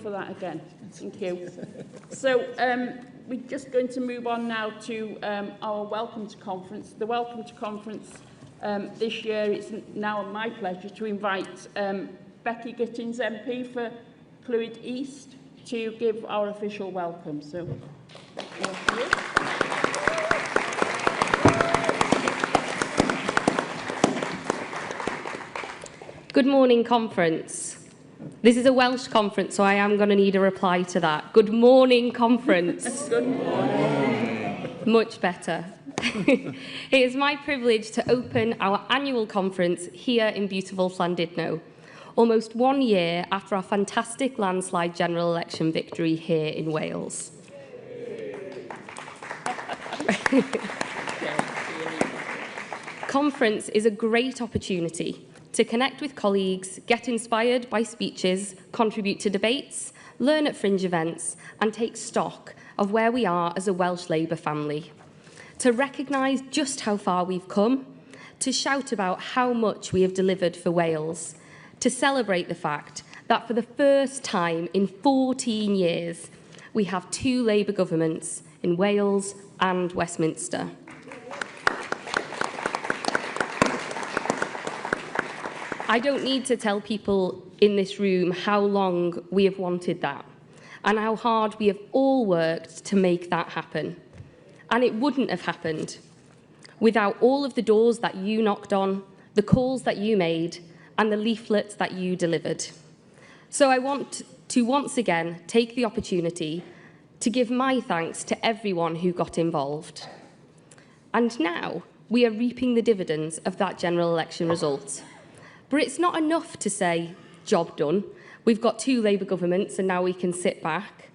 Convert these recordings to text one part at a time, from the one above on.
for that again. Thank you. So we're just going to move on now to our Welcome to Conference. The Welcome to Conference this year, it's now my pleasure to invite Becky Gittins MP for Clwyd East to give our official welcome. So, Good morning, conference. This is a Welsh conference, so I am going to need a reply to that. Good morning, conference. Good morning. Much better. It is my privilege to open our annual conference here in beautiful Llandudno, almost 1 year after our fantastic landslide general election victory here in Wales. Conference is a great opportunity to connect with colleagues, get inspired by speeches, contribute to debates, learn at fringe events, and take stock of where we are as a Welsh Labour family. To recognise just how far we've come, to shout about how much we have delivered for Wales, to celebrate the fact that for the first time in 14 years, we have 2 Labour governments in Wales and Westminster. I don't need to tell people in this room how long we have wanted that and how hard we have all worked to make that happen. And it wouldn't have happened without all of the doors that you knocked on, the calls that you made, and the leaflets that you delivered. So I want to once again take the opportunity to give my thanks to everyone who got involved. And now we are reaping the dividends of that general election result. But it's not enough to say, job done, we've got 2 Labour governments and now we can sit back.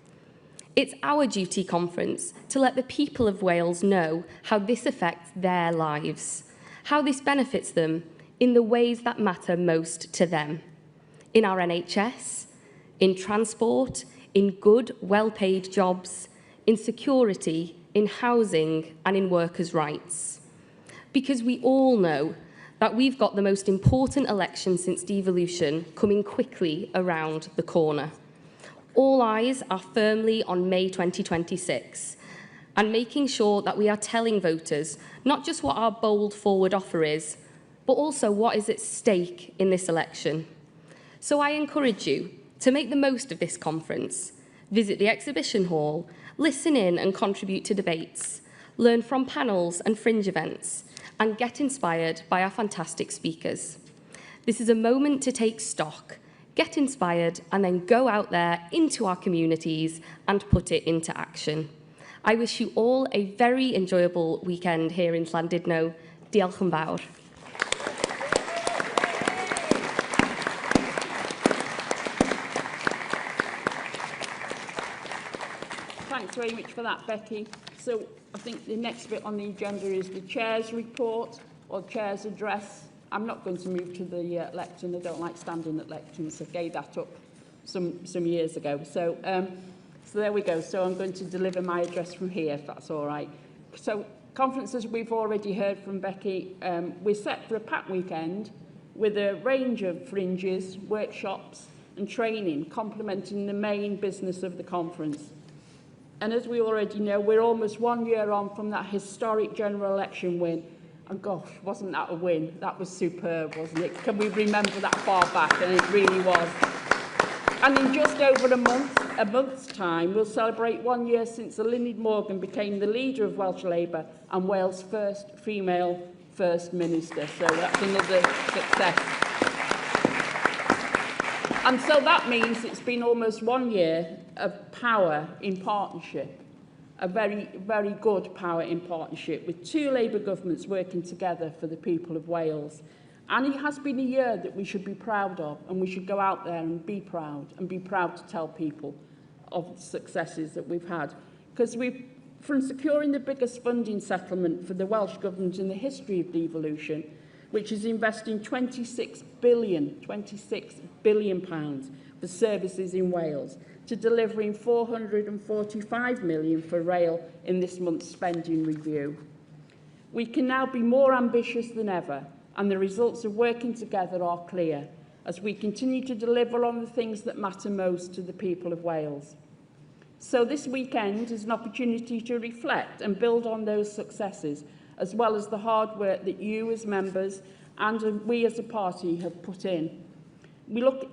It's our duty, conference, to let the people of Wales know how this affects their lives, how this benefits them in the ways that matter most to them, in our NHS, in transport, in good, well-paid jobs, in security, in housing, and in workers' rights. Because we all know that we've got the most important election since devolution coming quickly around the corner. All eyes are firmly on May 2026 and making sure that we are telling voters not just what our bold forward offer is, but also what is at stake in this election. So I encourage you to make the most of this conference, visit the exhibition hall, listen in and contribute to debates, learn from panels and fringe events, and get inspired by our fantastic speakers. This is a moment to take stock, get inspired, and then go out there into our communities and put it into action. I wish you all a very enjoyable weekend here in Llandudno. Diolch yn fawr. Thanks very much for that, Becky. So I think the next bit on the agenda is the Chair's report or Chair's address. I'm not going to move to the lectern. I don't like standing at lecterns. I gave that up some years ago. So there we go. So I'm going to deliver my address from here, if that's all right. So conferences we've already heard from Becky. We're set for a packed weekend with a range of fringes, workshops and training complementing the main business of the conference. And as we already know, we're almost 1 year on from that historic general election win. And gosh, wasn't that a win? That was superb, wasn't it? Can we remember that far back? And it really was. And in just over a month's time, we'll celebrate 1 year since Eluned Morgan became the leader of Welsh Labour and Wales' first female First Minister. So that's another success. And so that means it's been almost 1 year of power in partnership, a very, very good power in partnership with 2 Labour governments working together for the people of Wales. And it has been a year that we should be proud of, and we should go out there and be proud to tell people of the successes that we've had. Because from securing the biggest funding settlement for the Welsh Government in the history of devolution, which is investing £26 billion for services in Wales, to delivering £445 million for rail in this month's spending review. We can now be more ambitious than ever, and the results of working together are clear. as we continue to deliver on the things that matter most to the people of Wales. So this weekend is an opportunity to reflect and build on those successes, as well as the hard work that you as members and we as a party have put in.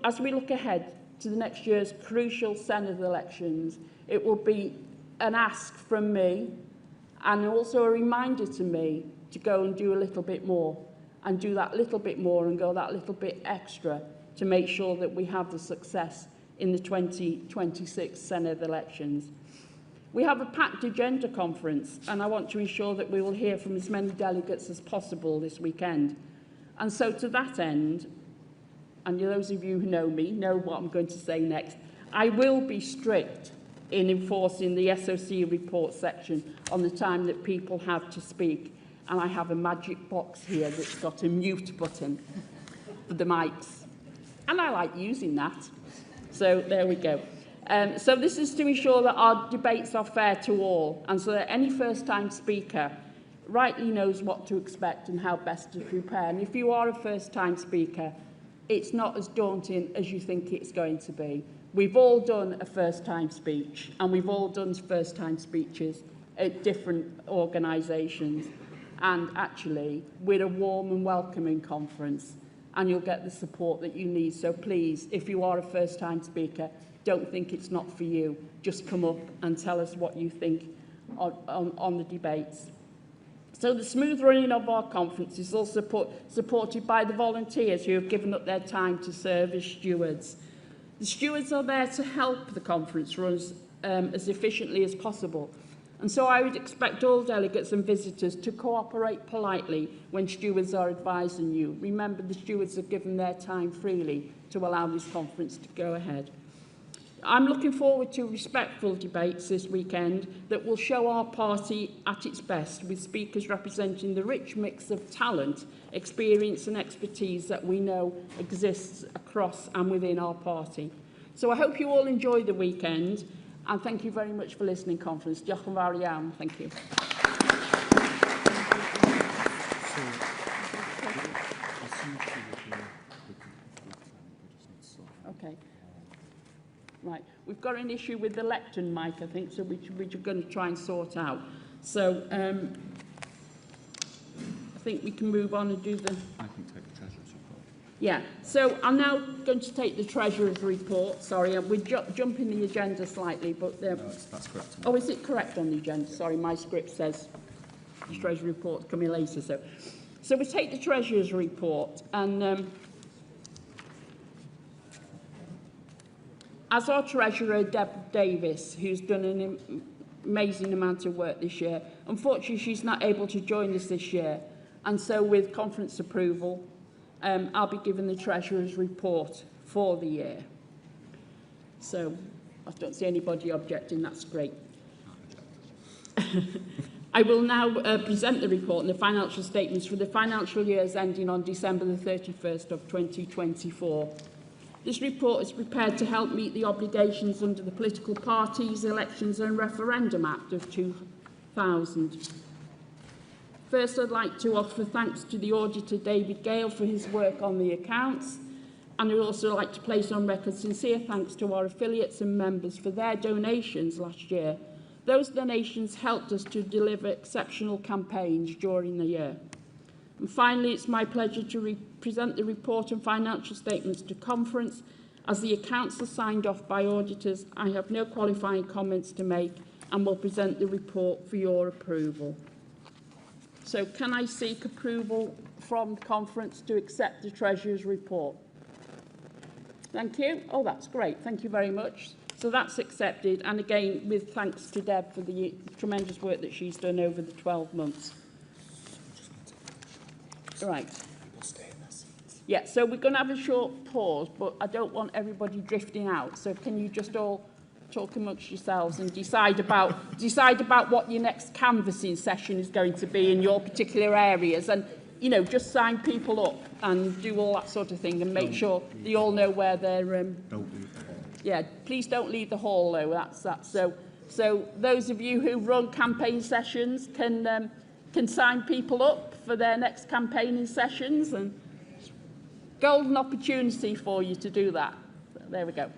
As we look ahead to the next year's crucial Senedd elections, it will be an ask from me and also a reminder to me to go and do a little bit more, and do that little bit more and go that little bit extra to make sure that we have the success in the 2026 Senedd elections. We have a packed agenda conference, and I want to ensure that we will hear from as many delegates as possible this weekend. And so to that end, and those of you who know me know what I'm going to say next, I will be strict in enforcing the SOC report section on the time that people have to speak. And I have a magic box here that's got a mute button for the mics. And I like using that. So there we go. So this is to ensure that our debates are fair to all, and so that any first-time speaker rightly knows what to expect and how best to prepare. And if you are a first-time speaker, it's not as daunting as you think it's going to be. We've all done a first-time speech, and we've all done first-time speeches at different organisations. And actually, we're a warm and welcoming conference, and you'll get the support that you need. So please, if you are a first-time speaker, don't think it's not for you. Just come up and tell us what you think on the debates. So the smooth running of our conference is also supported by the volunteers who have given up their time to serve as stewards. The stewards are there to help the conference run as efficiently as possible. And so I would expect all delegates and visitors to cooperate politely when stewards are advising you. Remember, the stewards have given their time freely to allow this conference to go ahead. I'm looking forward to respectful debates this weekend that will show our party at its best, with speakers representing the rich mix of talent, experience and expertise that we know exists across and within our party. So I hope you all enjoy the weekend, and thank you very much for listening, conference. Diolch yn fawr iawn. Thank you. Okay. Right, we've got an issue with the lectern mic, I think, so which we're going to try and sort out. So I think we can move on and do the... I can take the Treasurer's report. Yeah, so I'm now going to take the Treasurer's report. Sorry, we're jumping the agenda slightly, but... No, that's correct. Oh, is it correct on the agenda? Sorry, my script says the Treasurer's report coming later. So we take the Treasurer's report, and... as our Treasurer, Deb Davis, who's done an amazing amount of work this year, unfortunately she's not able to join us this year, and so with conference approval, I'll be giving the Treasurer's report for the year. So I don't see anybody objecting, that's great. I will now present the report and the financial statements for the financial years ending on December the 31st of 2024. This report is prepared to help meet the obligations under the Political Parties, Elections and Referendum Act of 2000. First, I'd like to offer thanks to the Auditor David Gale for his work on the accounts, and I'd also like to place on record sincere thanks to our affiliates and members for their donations last year. Those donations helped us to deliver exceptional campaigns during the year. And finally, it's my pleasure to present the report and financial statements to conference. As the accounts are signed off by auditors, I have no qualifying comments to make and will present the report for your approval. So can I seek approval from the conference to accept the Treasurer's report? Thank you. Oh, that's great. Thank you very much. So that's accepted. And again, with thanks to Deb for the tremendous work that she's done over the 12 months. Right. Yeah, so we're going to have a short pause, but I don't want everybody drifting out. So can you just all talk amongst yourselves and decide about what your next canvassing session is going to be in your particular areas, and you know, just sign people up and do all that sort of thing, and make sure they all know where they're. Don't leave the hall. Yeah, please don't leave the hall though. That's that. So those of you who run campaign sessions can sign people up for their next campaigning sessions and golden opportunity for you to do that. There we go.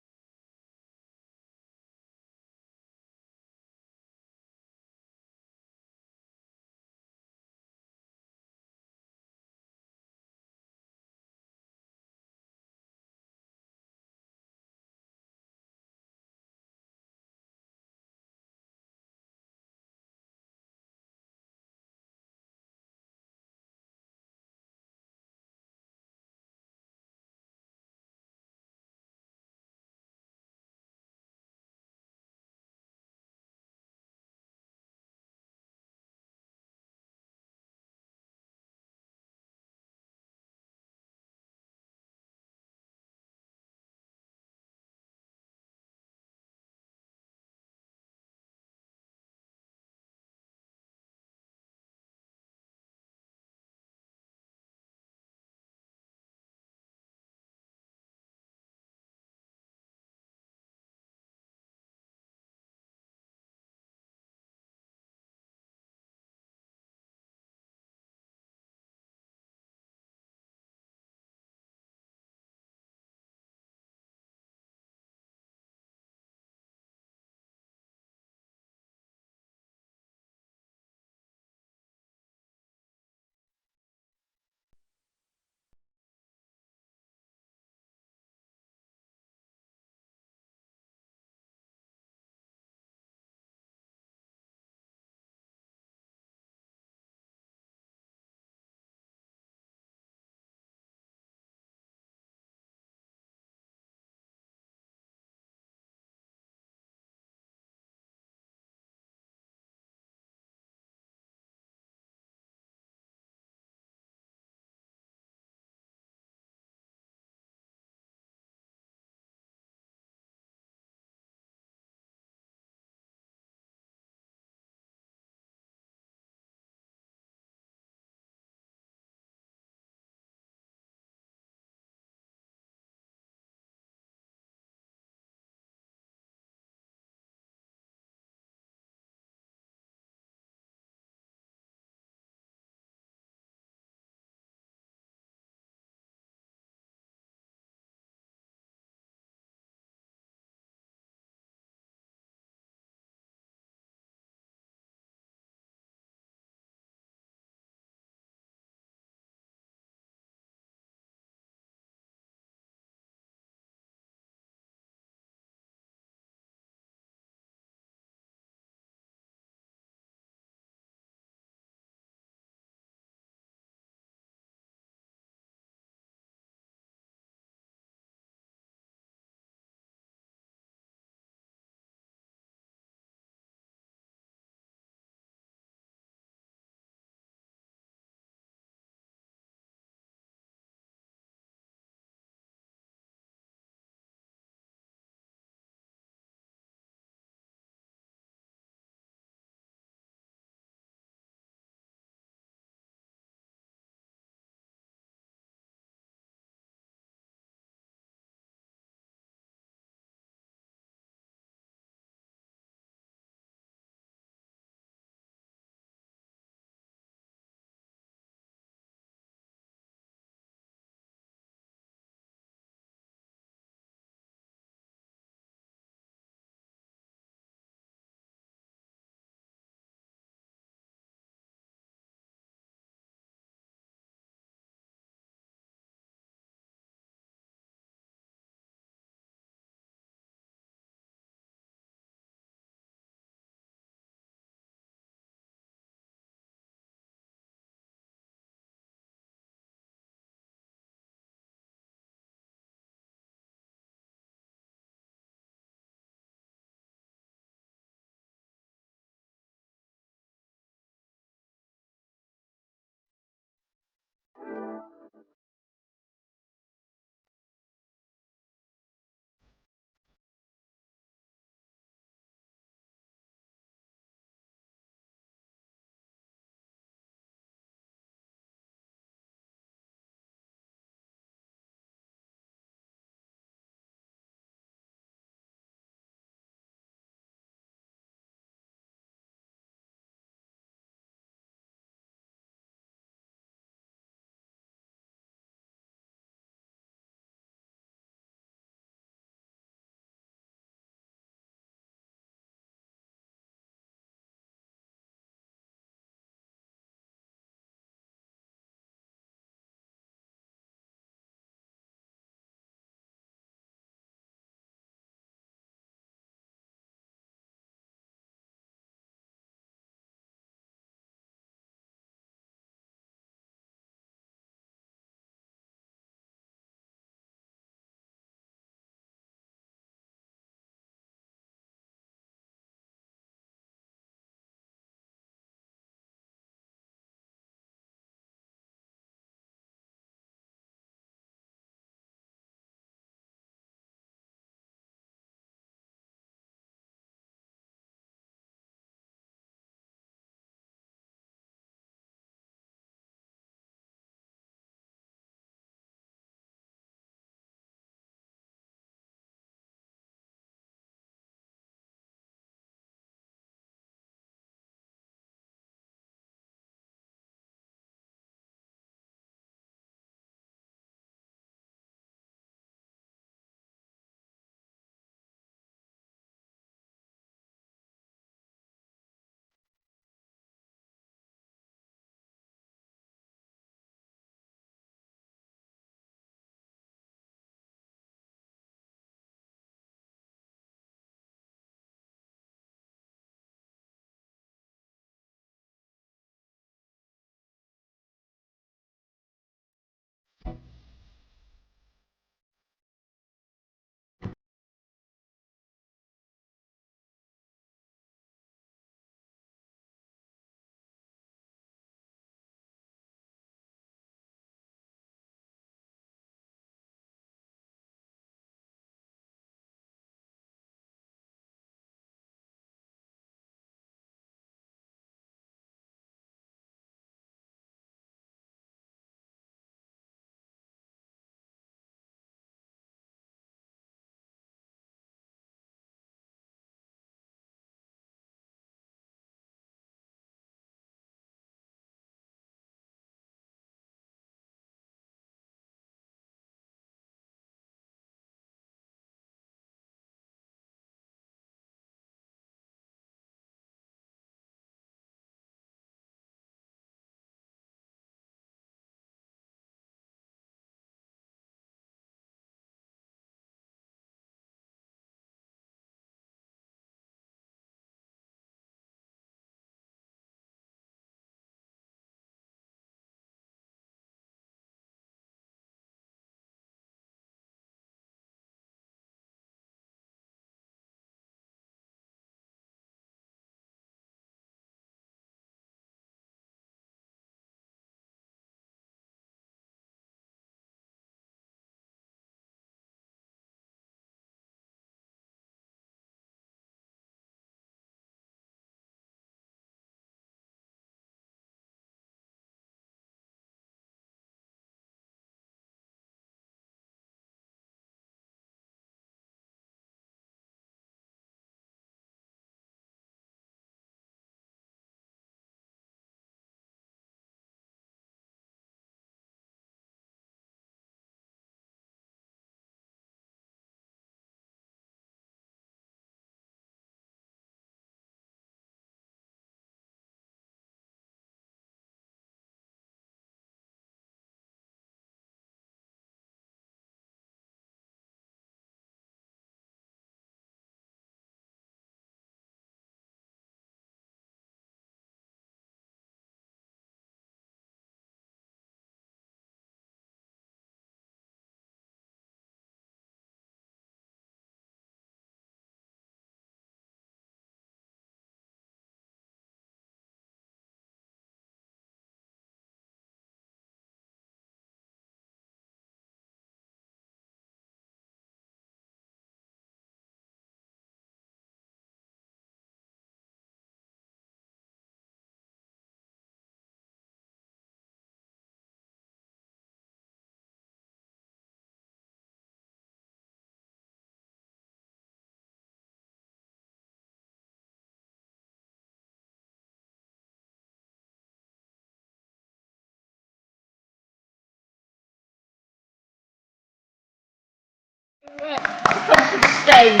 stage.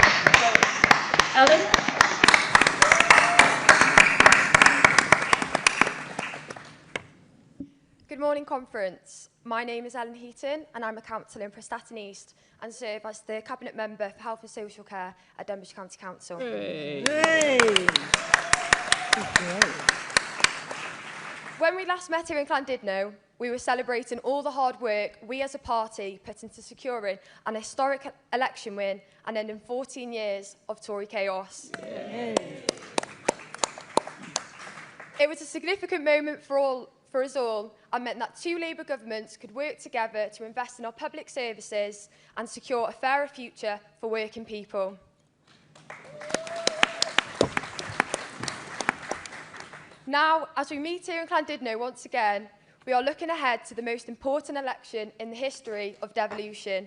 Ellen? Good morning, Conference. My name is Ellen Heaton and I'm a councillor in Prestatyn East and serve as the Cabinet Member for Health and Social Care at Denbighshire County Council. When we last met here in Llandudno, we were celebrating all the hard work we as a party put into securing an historic election win and ending 14 years of Tory chaos. It was a significant moment for us all and meant that two Labour governments could work together to invest in our public services and secure a fairer future for working people. Now, as we meet here in Llandudno once again, we are looking ahead to the most important election in the history of devolution.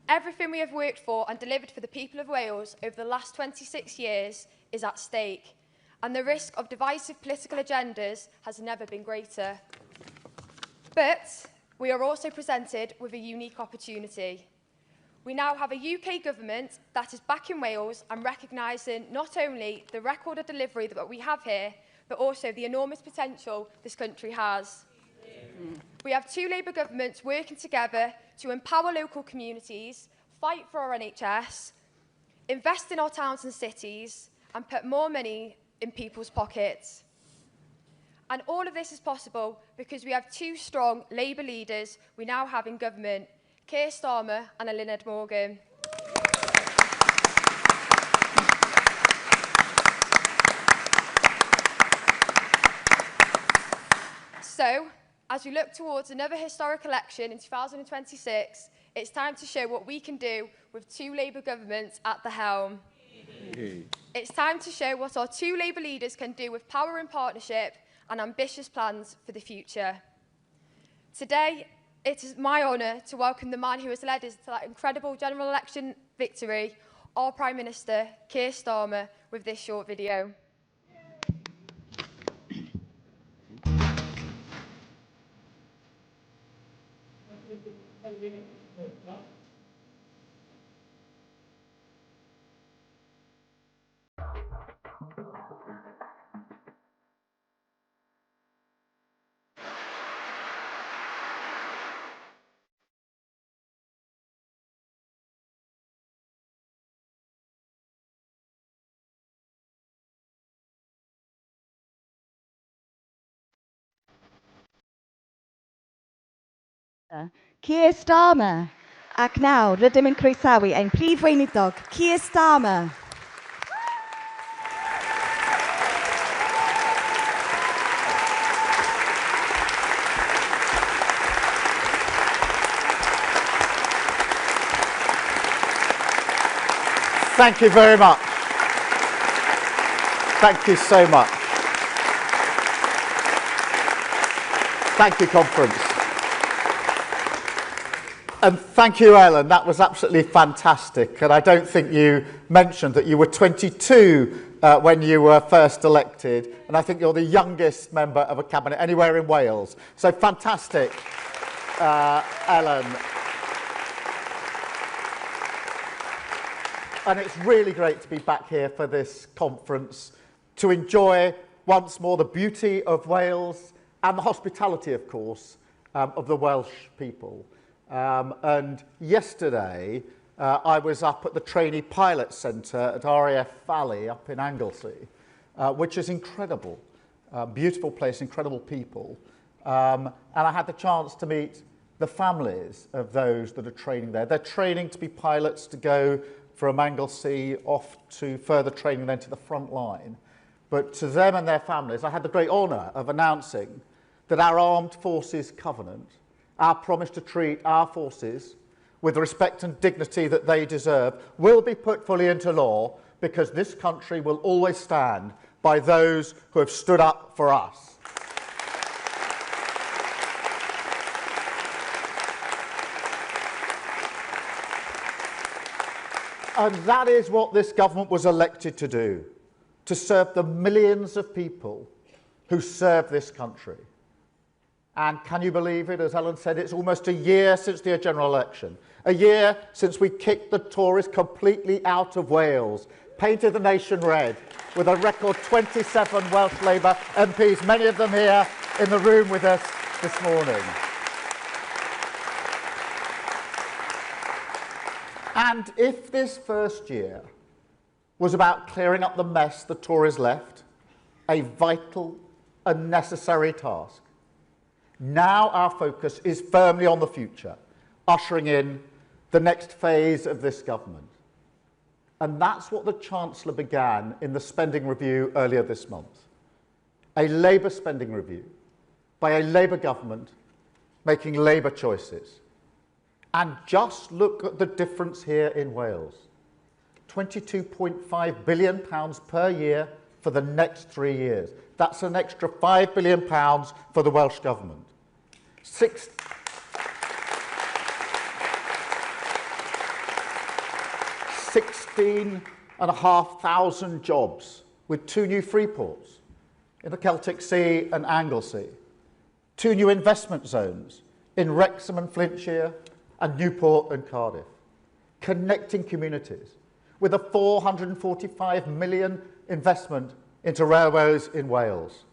Everything we have worked for and delivered for the people of Wales over the last 26 years is at stake, and the risk of divisive political agendas has never been greater. But we are also presented with a unique opportunity. We now have a UK government that is back in Wales and recognising not only the record of delivery that we have here, but also the enormous potential this country has. We have two Labour governments working together to empower local communities, fight for our NHS, invest in our towns and cities, and put more money in people's pockets. And all of this is possible because we have two strong Labour leaders we now have in government, Keir Starmer and Eluned Morgan. So, as we look towards another historic election in 2026, it's time to show what we can do with two Labour governments at the helm. It's time to show what our two Labour leaders can do with power and partnership and ambitious plans for the future. Today, it is my honour to welcome the man who has led us to that incredible general election victory, our Prime Minister, Keir Starmer, with this short video. Keir Starmer. Ac nawr, rydym yn croesawu ein prif weinidog, Keir Starmer. Thank you very much. Thank you so much. Thank you, Conference. And thank you, Ellen. That was absolutely fantastic. And I don't think you mentioned that you were 22 when you were first elected. And I think you're the youngest member of a cabinet anywhere in Wales. So fantastic, Ellen. And it's really great to be back here for this conference, to enjoy once more the beauty of Wales and the hospitality, of course, of the Welsh people. And yesterday, I was up at the Trainee Pilot Centre at RAF Valley up in Anglesey, which is incredible. Beautiful place, incredible people. And I had the chance to meet the families of those that are training there. They're training to be pilots to go from Anglesey off to further training then to the front line. But to them and their families, I had the great honour of announcing that our Armed Forces Covenant, our promise to treat our forces with the respect and dignity that they deserve, will be put fully into law, because this country will always stand by those who have stood up for us. And that is what this government was elected to do, to serve the millions of people who serve this country. And can you believe it, as Ellen said, it's almost a year since the general election. A year since we kicked the Tories completely out of Wales, painted the nation red, with a record 27 Welsh Labour MPs, many of them here in the room with us this morning. And if this first year was about clearing up the mess the Tories left, a vital and necessary task, now our focus is firmly on the future, ushering in the next phase of this government. And that's what the Chancellor began in the spending review earlier this month. A Labour spending review by a Labour government making Labour choices. And just look at the difference here in Wales. £22.5 billion per year for the next 3 years. That's an extra £5 billion for the Welsh Government. 16,500 jobs with 2 new free ports in the Celtic Sea and Anglesey, 2 new investment zones in Wrexham and Flintshire and Newport and Cardiff, connecting communities with a £445 million investment into railways in Wales,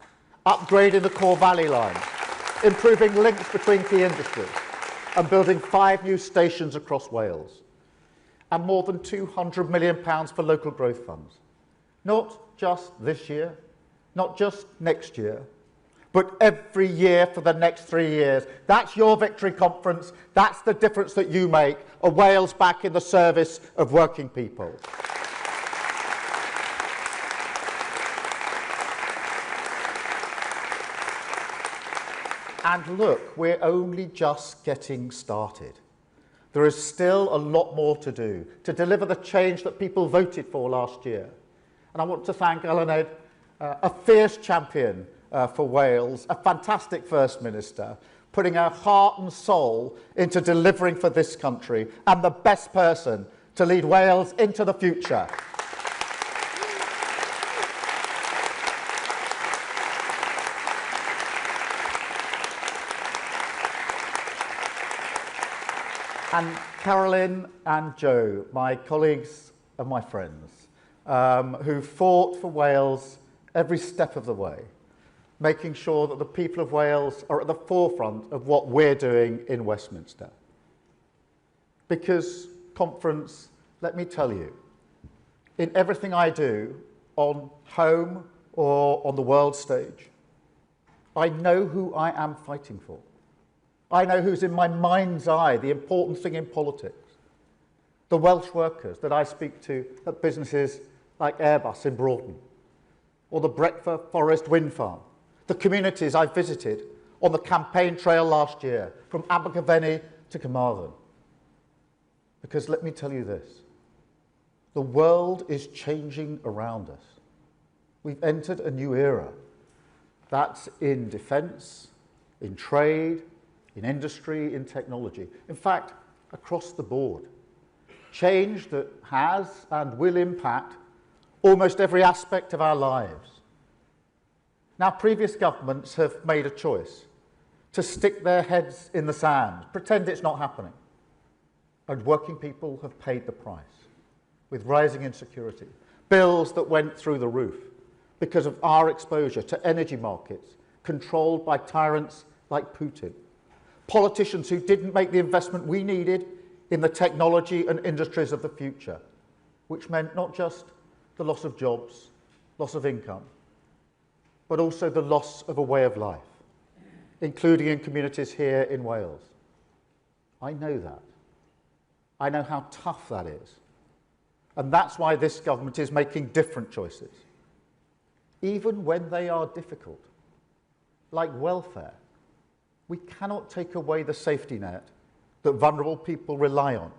upgrading the Core Valley Line, improving links between key industries, and building 5 new stations across Wales, and more than £200 million for local growth funds. Not just this year, not just next year, but every year for the next 3 years. That's your victory conference. That's the difference that you make. A Wales back in the service of working people. And look, we're only just getting started. There is still a lot more to do to deliver the change that people voted for last year. And I want to thank Eluned, a fierce champion for Wales, a fantastic First Minister, putting her heart and soul into delivering for this country, and the best person to lead Wales into the future. And Carolyn and Joe, my colleagues and my friends, who fought for Wales every step of the way, making sure that the people of Wales are at the forefront of what we're doing in Westminster. Because, conference, let me tell you, in everything I do, on home or on the world stage, I know who I am fighting for. I know who's in my mind's eye, the important thing in politics. The Welsh workers that I speak to at businesses like Airbus in Broughton, or the Breckfast Forest wind farm, the communities I visited on the campaign trail last year, from Abergavenny to Carmarthen. Because let me tell you this, the world is changing around us. We've entered a new era. That's in defence, in trade, in industry, in technology. In fact, across the board. Change that has and will impact almost every aspect of our lives. Now, previous governments have made a choice to stick their heads in the sand, pretend it's not happening. And working people have paid the price with rising insecurity, bills that went through the roof because of our exposure to energy markets controlled by tyrants like Putin, politicians who didn't make the investment we needed in the technology and industries of the future, which meant not just the loss of jobs, loss of income, but also the loss of a way of life, including in communities here in Wales. I know that. I know how tough that is. And that's why this government is making different choices, even when they are difficult, like welfare. We cannot take away the safety net that vulnerable people rely on,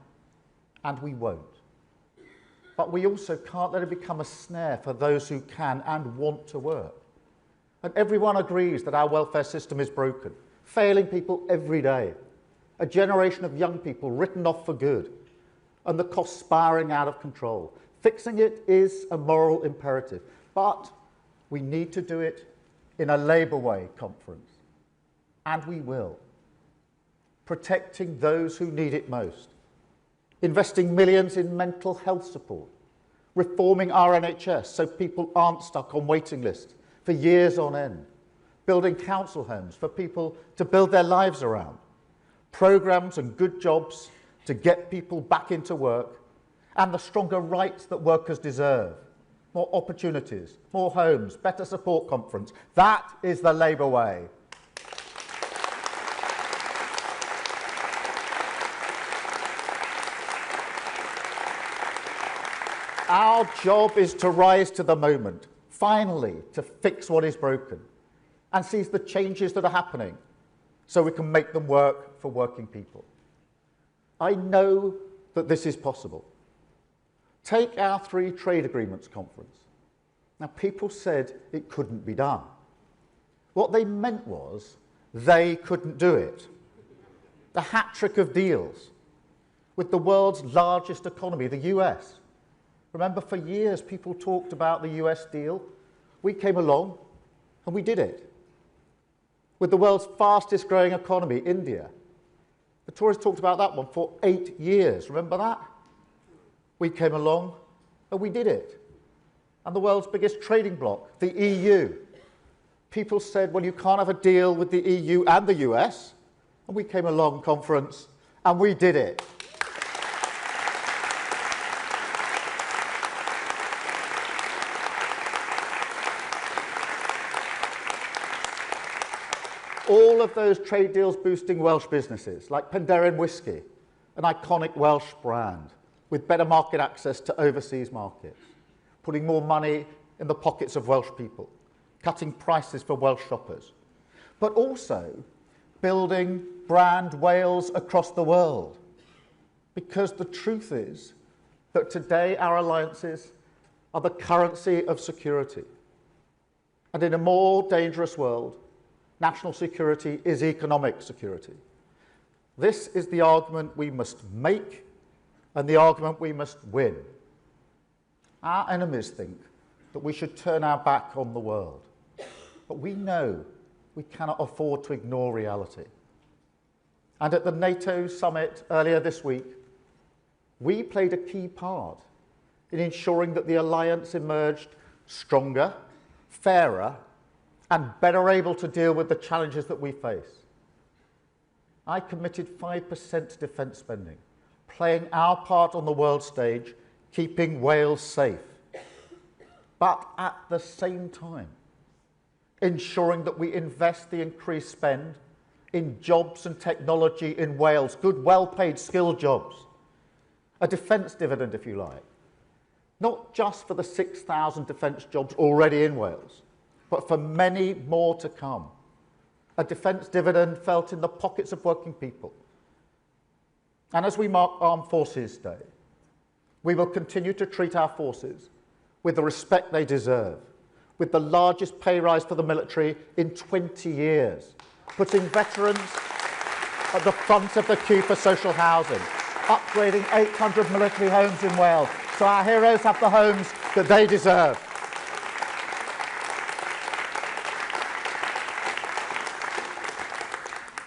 and we won't. But we also can't let it become a snare for those who can and want to work. And everyone agrees that our welfare system is broken, failing people every day. A generation of young people written off for good, and the costs spiralling out of control. Fixing it is a moral imperative, but we need to do it in a Labour way, conference. and we will. Protecting those who need it most. Investing millions in mental health support. Reforming our NHS so people aren't stuck on waiting lists for years on end. Building council homes for people to build their lives around. Programmes and good jobs to get people back into work, and the stronger rights that workers deserve. More opportunities, more homes, better support conference. That is the Labour way. Our job is to rise to the moment, finally, to fix what is broken and seize the changes that are happening so we can make them work for working people. I know that this is possible. Take our 3 trade agreements conference. Now, people said it couldn't be done. What they meant was they couldn't do it. The hat trick of deals with the world's largest economy, the US. Remember, for years, people talked about the US deal. We came along and we did it. With the world's fastest growing economy, India. The Tories talked about that one for 8 years. Remember that? We came along and we did it. And the world's biggest trading bloc, the EU. People said, well, you can't have a deal with the EU and the US. And we came along, conference, and we did it. All of those trade deals boosting Welsh businesses, like Penderyn Whisky, an iconic Welsh brand, with better market access to overseas markets, putting more money in the pockets of Welsh people, cutting prices for Welsh shoppers, but also building brand Wales across the world. Because the truth is that today our alliances are the currency of security. And in a more dangerous world, national security is economic security. This is the argument we must make and the argument we must win. Our enemies think that we should turn our back on the world, but we know we cannot afford to ignore reality. And at the NATO summit earlier this week, we played a key part in ensuring that the alliance emerged stronger, fairer, and better able to deal with the challenges that we face. I committed 5% to defence spending, playing our part on the world stage, keeping Wales safe. But at the same time, ensuring that we invest the increased spend in jobs and technology in Wales, good, well-paid, skilled jobs. A defence dividend, if you like. Not just for the 6,000 defence jobs already in Wales, but for many more to come. A defence dividend felt in the pockets of working people. And as we mark Armed Forces Day, we will continue to treat our forces with the respect they deserve, with the largest pay rise for the military in 20 years, putting veterans at the front of the queue for social housing, upgrading 800 military homes in Wales, so our heroes have the homes that they deserve.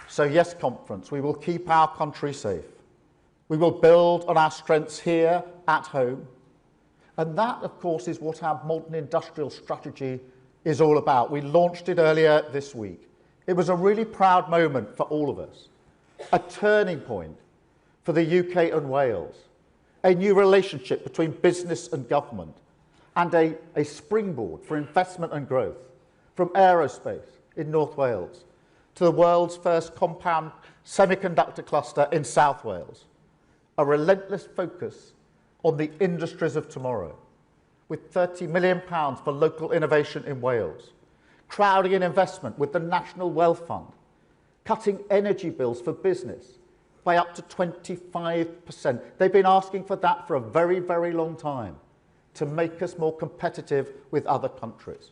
So yes, conference, we will keep our country safe. We will build on our strengths here at home. And that, of course, is what our modern industrial strategy is all about. We launched it earlier this week. It was a really proud moment for all of us. A turning point for the UK and Wales. A new relationship between business and government. And a springboard for investment and growth. From aerospace in North Wales to the world's first compound semiconductor cluster in South Wales. A relentless focus on the industries of tomorrow, with £30 million for local innovation in Wales, crowding in investment with the National Wealth Fund, cutting energy bills for business by up to 25%. They've been asking for that for a very, very long time to make us more competitive with other countries.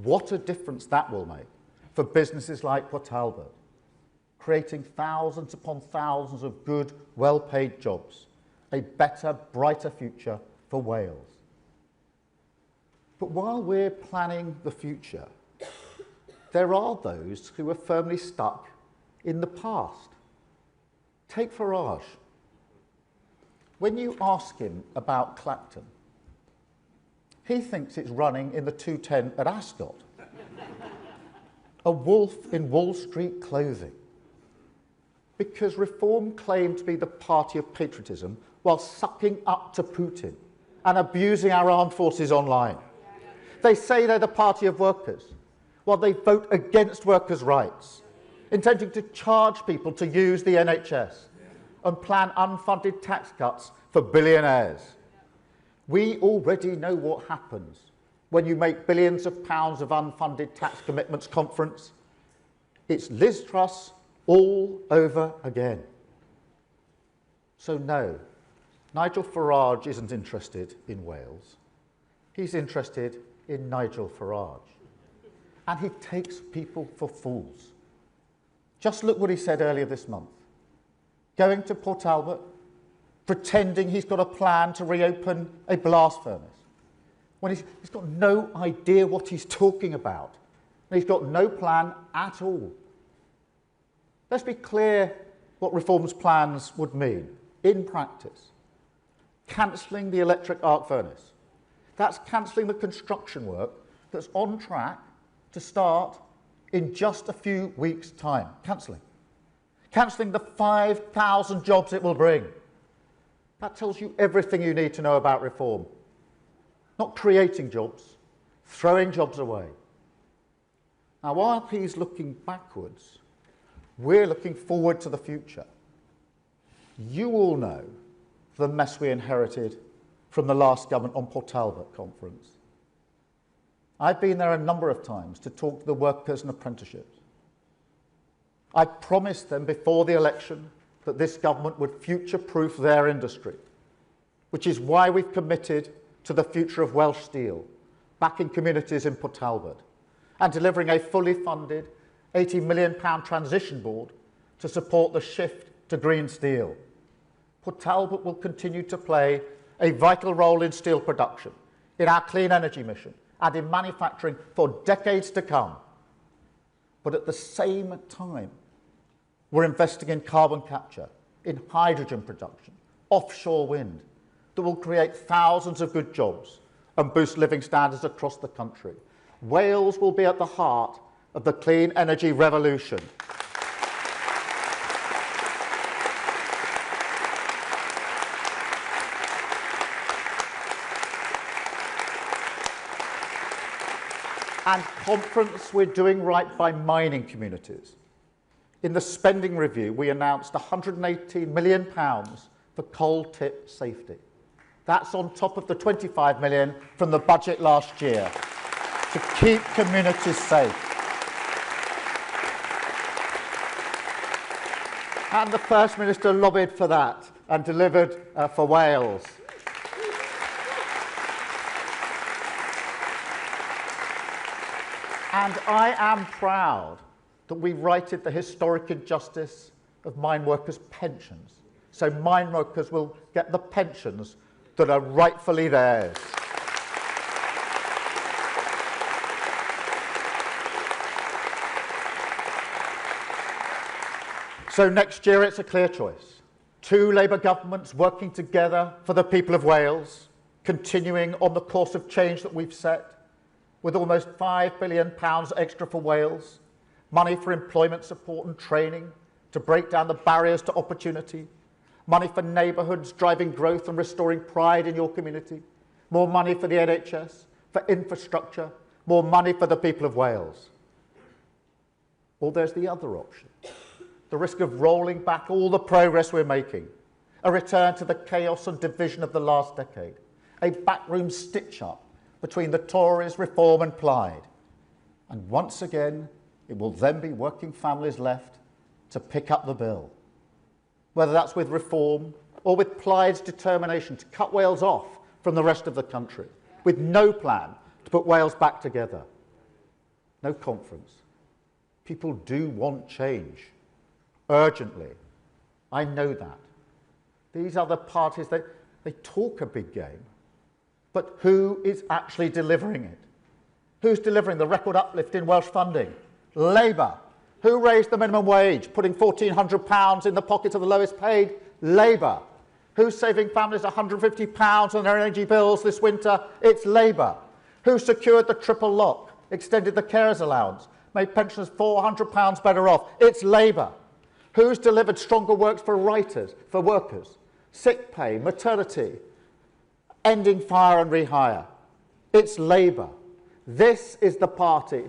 What a difference that will make for businesses like Port Talbot, creating thousands upon thousands of good, well-paid jobs, a better, brighter future for Wales. But while we're planning the future, there are those who are firmly stuck in the past. Take Farage. When you ask him about Clacton, he thinks it's running in the 210 at Ascot. A wolf in Wall Street clothing. Because Reform claimed to be the party of patriotism while sucking up to Putin and abusing our armed forces online. They say they're the party of workers, while they vote against workers' rights, intending to charge people to use the NHS and plan unfunded tax cuts for billionaires. We already know what happens when you make billions of pounds of unfunded tax commitments conference. It's Liz Truss all over again. So no, Nigel Farage isn't interested in Wales. He's interested in Nigel Farage. And he takes people for fools. Just look what he said earlier this month. Going to Port Talbot, pretending he's got a plan to reopen a blast furnace, when he's got no idea what he's talking about. And he's got no plan at all. Let's be clear what Reform's plans would mean in practice. Cancelling the electric arc furnace. That's cancelling the construction work that's on track to start in just a few weeks' time. Cancelling. Cancelling the 5,000 jobs it will bring. That tells you everything you need to know about Reform. Not creating jobs, throwing jobs away. Now, while he's looking backwards, we're looking forward to the future. You all know the mess we inherited from the last government on Port Talbot conference. I've been there a number of times to talk to the workers and apprenticeships. I promised them before the election that this government would future-proof their industry, which is why we've committed to the future of Welsh steel, backing communities in Port Talbot, and delivering a fully funded £80 million transition board to support the shift to green steel. Port Talbot will continue to play a vital role in steel production, in our clean energy mission, and in manufacturing for decades to come. But at the same time, we're investing in carbon capture, in hydrogen production, offshore wind, that will create thousands of good jobs and boost living standards across the country. Wales will be at the heart of the clean energy revolution. And conference, we're doing right by mining communities. In the spending review, we announced £118 million for coal tip safety. That's on top of the £25 million from the budget last year to keep communities safe. And the First Minister lobbied for that and delivered for Wales. And I am proud that we righted the historic injustice of mine workers' pensions. So mine workers will get the pensions that are rightfully theirs. So next year it's a clear choice. Two Labour governments working together for the people of Wales, continuing on the course of change that we've set, with almost £5 billion extra for Wales, money for employment support and training to break down the barriers to opportunity, money for neighbourhoods driving growth and restoring pride in your community, more money for the NHS, for infrastructure, more money for the people of Wales. Or there's the other option, the risk of rolling back all the progress we're making, a return to the chaos and division of the last decade, a backroom stitch-up between the Tories, Reform and Plaid. And once again, it will then be working families left to pick up the bill. Whether that's with Reform or with Plaid's determination to cut Wales off from the rest of the country, with no plan to put Wales back together. No conference. People do want change, urgently. I know that. These other parties, they talk a big game, but who is actually delivering it? Who's delivering the record uplift in Welsh funding Labour. Who raised the minimum wage, putting £1,400 in the pocket of the lowest paid? Labour. Who's saving families £150 on their energy bills this winter? It's Labour. Who secured the triple lock, extended the carers allowance, made pensioners £400 better off? It's Labour. Who's delivered stronger works for writers, for workers? Sick pay, maternity, ending fire and rehire. It's Labour. This is the party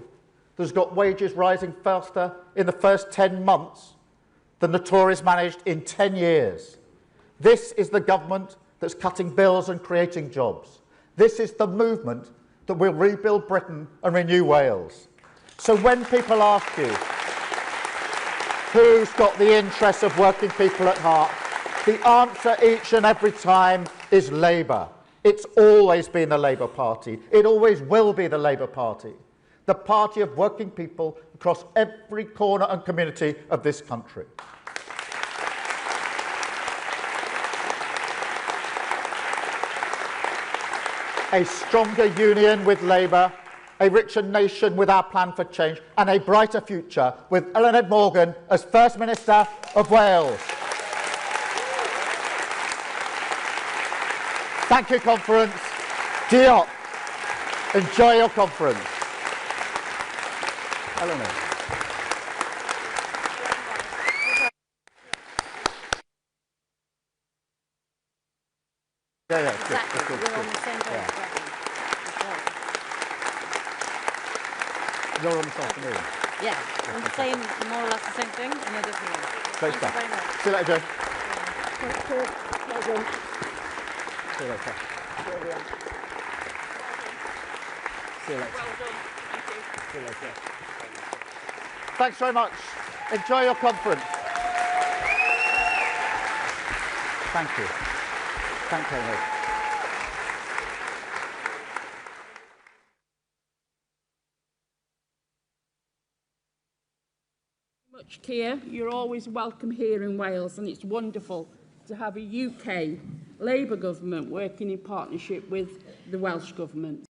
that's got wages rising faster in the first 10 months than the Tories managed in 10 years. This is the government that's cutting bills and creating jobs. This is the movement that will rebuild Britain and renew Wales. So when people ask you, who's got the interests of working people at heart, the answer each and every time is Labour. It's always been the Labour Party. It always will be the Labour Party. The party of working people across every corner and community of this country. A stronger union with Labour, a richer nation with our plan for change, and a brighter future with Eluned Morgan as First Minister of Wales. Thank you, conference. Diolch. Enjoy your conference. Eluned. Yeah, Exactly. good. We're on the same page. Yeah. You're on this afternoon. Yeah, I'm saying more or less the same thing in a different way. Great Thank stuff. you very much. See you later, Joe. Thank you. Well done. See you later. Brilliant. See you later. Well done. Thank you. See you later. Thanks very much. Enjoy your conference. Thank you. Thank you. Much, Keir. You're always welcome here in Wales, and it's wonderful to have a UK Labour government working in partnership with the Welsh government.